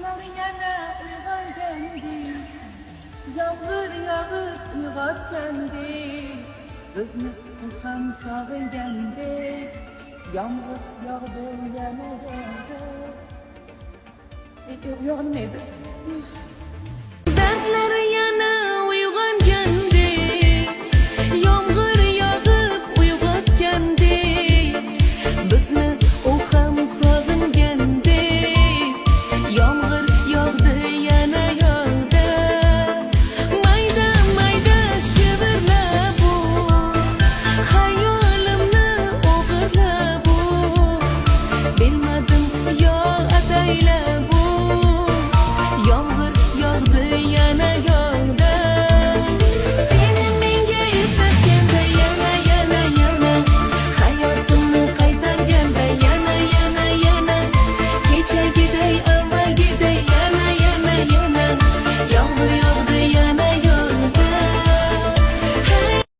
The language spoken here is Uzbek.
yana uyg'ongandik, yomg'ir yog'ib uyg'otgandek, bizni ham sog'ingandek, yomg'ir yog'di yana yog'di. Uyog'im neydi?